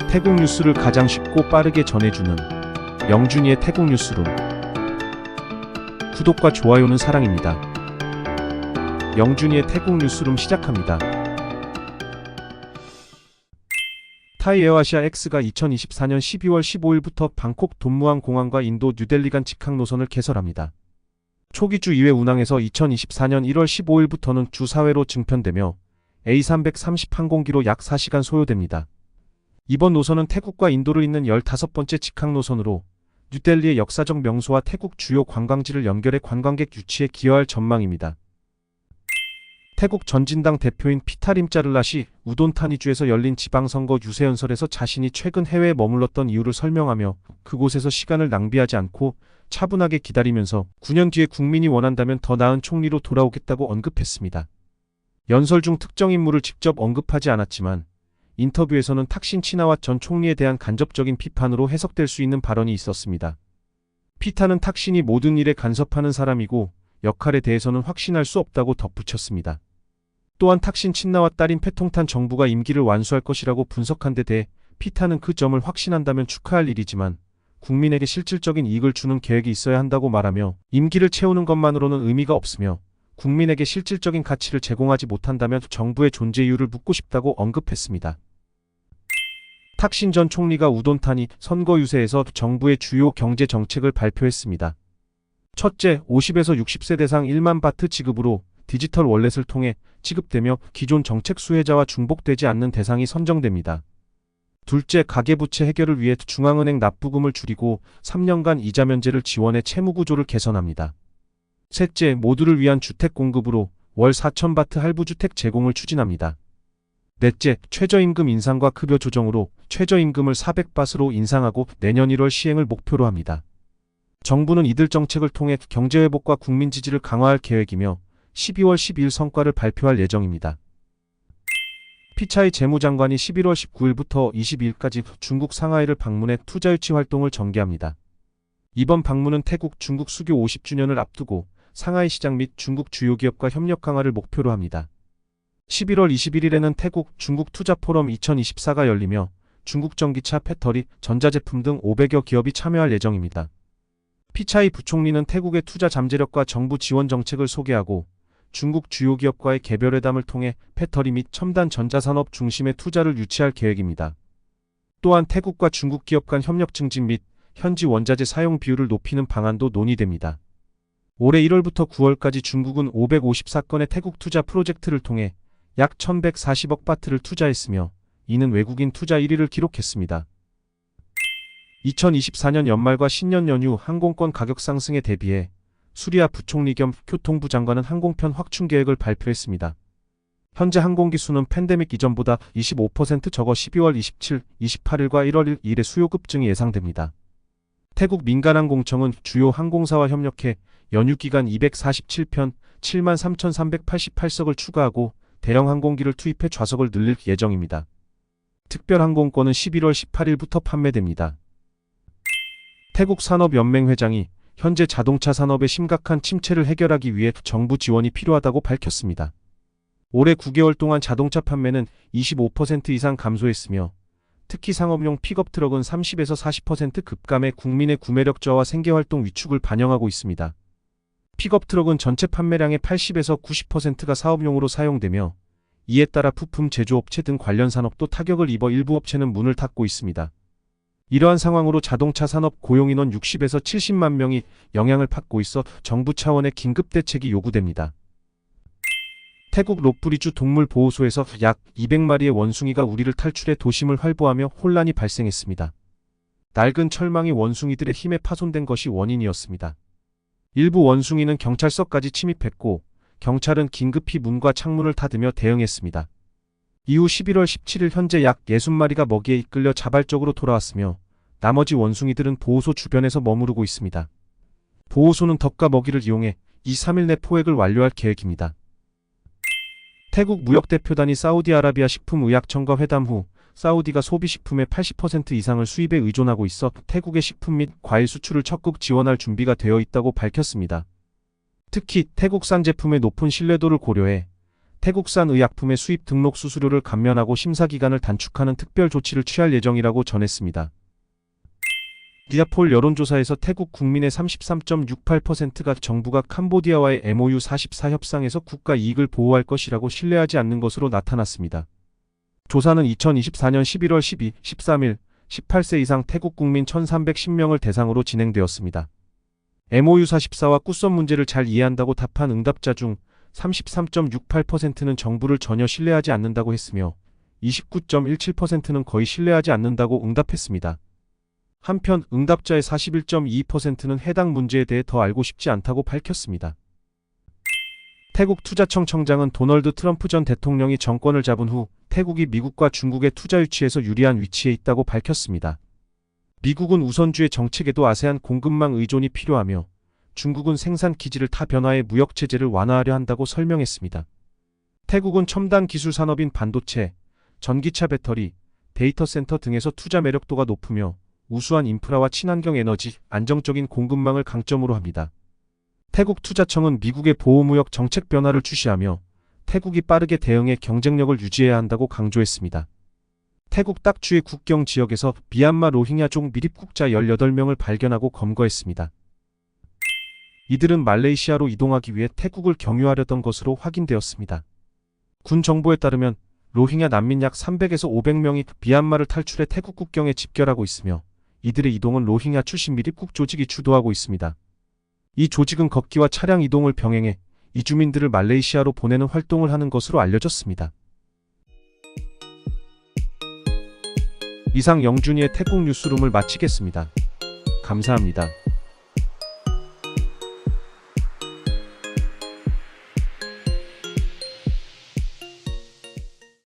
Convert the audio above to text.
태국 뉴스를 가장 쉽고 빠르게 전해주는 영준이의 태국 뉴스룸. 구독과 좋아요는 사랑입니다. 영준이의 태국 뉴스룸 시작합니다. 타이 에어아시아 X가 2024년 12월 15일부터 방콕 돈무안 공항과 인도 뉴델리 간 직항 노선을 개설합니다. 초기 주 2회 운항에서 2024년 1월 15일부터는 주 4회로 증편되며 A330 항공기로 약 4시간 소요됩니다. 이번 노선은 태국과 인도를 잇는 15번째 직항 노선으로 뉴델리의 역사적 명소와 태국 주요 관광지를 연결해 관광객 유치에 기여할 전망입니다. 태국 전진당 대표인 피타림 짜를랏이 우돈타니주에서 열린 지방선거 유세연설에서 자신이 최근 해외에 머물렀던 이유를 설명하며 그곳에서 시간을 낭비하지 않고 차분하게 기다리면서 9년 뒤에 국민이 원한다면 더 나은 총리로 돌아오겠다고 언급했습니다. 연설 중 특정 인물을 직접 언급하지 않았지만 인터뷰에서는 탁신 치나왓 전 총리에 대한 간접적인 비판으로 해석될 수 있는 발언이 있었습니다. 피타는 탁신이 모든 일에 간섭하는 사람이고 역할에 대해서는 확신할 수 없다고 덧붙였습니다. 또한 탁신 친나와 딸인 패통탄 정부가 임기를 완수할 것이라고 분석한 데 대해 피타는 그 점을 확신한다면 축하할 일이지만 국민에게 실질적인 이익을 주는 계획이 있어야 한다고 말하며 임기를 채우는 것만으로는 의미가 없으며 국민에게 실질적인 가치를 제공하지 못한다면 정부의 존재 이유를 묻고 싶다고 언급했습니다. 탁신 전 총리가 우돈타니 선거 유세에서 정부의 주요 경제 정책을 발표했습니다. 첫째, 50에서 60세 대상 1만 바트 지급으로 디지털 월렛을 통해 지급되며 기존 정책 수혜자와 중복되지 않는 대상이 선정됩니다. 둘째, 가계부채 해결을 위해 중앙은행 납부금을 줄이고 3년간 이자 면제를 지원해 채무구조를 개선합니다. 셋째, 모두를 위한 주택 공급으로 월 4,000바트 할부주택 제공을 추진합니다. 넷째, 최저임금 인상과 급여 조정으로 최저임금을 400바트로 인상하고 내년 1월 시행을 목표로 합니다. 정부는 이들 정책을 통해 경제회복과 국민 지지를 강화할 계획이며 12월 12일 성과를 발표할 예정입니다. 피차이 재무장관이 11월 19일부터 22일까지 중국 상하이를 방문해 투자유치 활동을 전개합니다. 이번 방문은 태국 중국 수교 50주년을 앞두고 상하이 시장 및 중국 주요 기업과 협력 강화를 목표로 합니다. 11월 21일에는 태국 중국 투자 포럼 2024가 열리며 중국 전기차, 배터리, 전자제품 등 500여 기업이 참여할 예정입니다. 피차이 부총리는 태국의 투자 잠재력과 정부 지원 정책을 소개하고 중국 주요 기업과의 개별회담을 통해 배터리 및 첨단 전자산업 중심의 투자를 유치할 계획입니다. 또한 태국과 중국 기업 간 협력 증진 및 현지 원자재 사용 비율을 높이는 방안도 논의됩니다. 올해 1월부터 9월까지 중국은 554건의 태국 투자 프로젝트를 통해 약 1,140억 바트를 투자했으며 이는 외국인 투자 1위를 기록했습니다. 2024년 연말과 신년 연휴 항공권 가격 상승에 대비해 수리아 부총리 겸 교통부 장관은 항공편 확충 계획을 발표했습니다. 현재 항공기 수는 팬데믹 이전보다 25% 적어 12월 27, 28일과 1월 1일에 수요 급증이 예상됩니다. 태국 민간항공청은 주요 항공사와 협력해 연휴 기간 247편 73,388석을 추가하고 대형 항공기를 투입해 좌석을 늘릴 예정입니다. 특별 항공권은 11월 18일부터 판매됩니다. 태국 산업연맹 회장이 현재 자동차 산업의 심각한 침체를 해결하기 위해 정부 지원이 필요하다고 밝혔습니다. 올해 9개월 동안 자동차 판매는 25% 이상 감소했으며 특히 상업용 픽업 트럭은 30에서 40% 급감해 국민의 구매력 저하 생계활동 위축을 반영하고 있습니다. 픽업 트럭은 전체 판매량의 80에서 90%가 사업용으로 사용되며 이에 따라 부품 제조업체 등 관련 산업도 타격을 입어 일부 업체는 문을 닫고 있습니다. 이러한 상황으로 자동차 산업 고용인원 60에서 70만 명이 영향을 받고 있어 정부 차원의 긴급 대책이 요구됩니다. 태국 롯부리주 동물보호소에서 약 200마리의 원숭이가 우리를 탈출해 도심을 활보하며 혼란이 발생했습니다. 낡은 철망이 원숭이들의 힘에 파손된 것이 원인이었습니다. 일부 원숭이는 경찰서까지 침입했고 경찰은 긴급히 문과 창문을 닫으며 대응했습니다. 이후 11월 17일 현재 약 60마리가 먹이에 이끌려 자발적으로 돌아왔으며 나머지 원숭이들은 보호소 주변에서 머무르고 있습니다. 보호소는 덕과 먹이를 이용해 2-3일 내 포획을 완료할 계획입니다. 태국 무역대표단이 사우디아라비아 식품의약청과 회담 후 사우디가 소비식품의 80% 이상을 수입에 의존하고 있어 태국의 식품 및 과일 수출을 적극 지원할 준비가 되어 있다고 밝혔습니다. 특히 태국산 제품의 높은 신뢰도를 고려해 태국산 의약품의 수입 등록 수수료를 감면하고 심사 기간을 단축하는 특별 조치를 취할 예정이라고 전했습니다. 디아폴 여론조사에서 태국 국민의 33.68%가 정부가 캄보디아와의 MOU 44 협상에서 국가 이익을 보호할 것이라고 신뢰하지 않는 것으로 나타났습니다. 조사는 2024년 11월 12, 13일 18세 이상 태국 국민 1,310명을 대상으로 진행되었습니다. MOU 44와 꾸썸 문제를 잘 이해한다고 답한 응답자 중 33.68%는 정부를 전혀 신뢰하지 않는다고 했으며 29.17%는 거의 신뢰하지 않는다고 응답했습니다. 한편 응답자의 41.22%는 해당 문제에 대해 더 알고 싶지 않다고 밝혔습니다. 태국 투자청 청장은 도널드 트럼프 전 대통령이 정권을 잡은 후 태국이 미국과 중국의 투자 유치에서 유리한 위치에 있다고 밝혔습니다. 미국은 우선주의 정책에도 아세안 공급망 의존이 필요하며 중국은 생산 기지를 타변화해 무역 제재를 완화하려 한다고 설명했습니다. 태국은 첨단 기술 산업인 반도체, 전기차 배터리, 데이터 센터 등에서 투자 매력도가 높으며 우수한 인프라와 친환경 에너지, 안정적인 공급망을 강점으로 합니다. 태국 투자청은 미국의 보호무역 정책 변화를 주시하며 태국이 빠르게 대응해 경쟁력을 유지해야 한다고 강조했습니다. 태국 딱주의 국경 지역에서 미얀마 로힝야족 미립국자 18명을 발견하고 검거했습니다. 이들은 말레이시아로 이동하기 위해 태국을 경유하려던 것으로 확인되었습니다. 군 정보에 따르면 로힝야 난민 약 300에서 500명이 미얀마를 탈출해 태국 국경에 집결하고 있으며 이들의 이동은 로힝야 출신 미립국 조직이 주도하고 있습니다. 이 조직은 걷기와 차량 이동을 병행해 이주민들을 말레이시아로 보내는 활동을 하는 것으로 알려졌습니다. 이상 영준이의 태국 뉴스룸을 마치겠습니다. 감사합니다.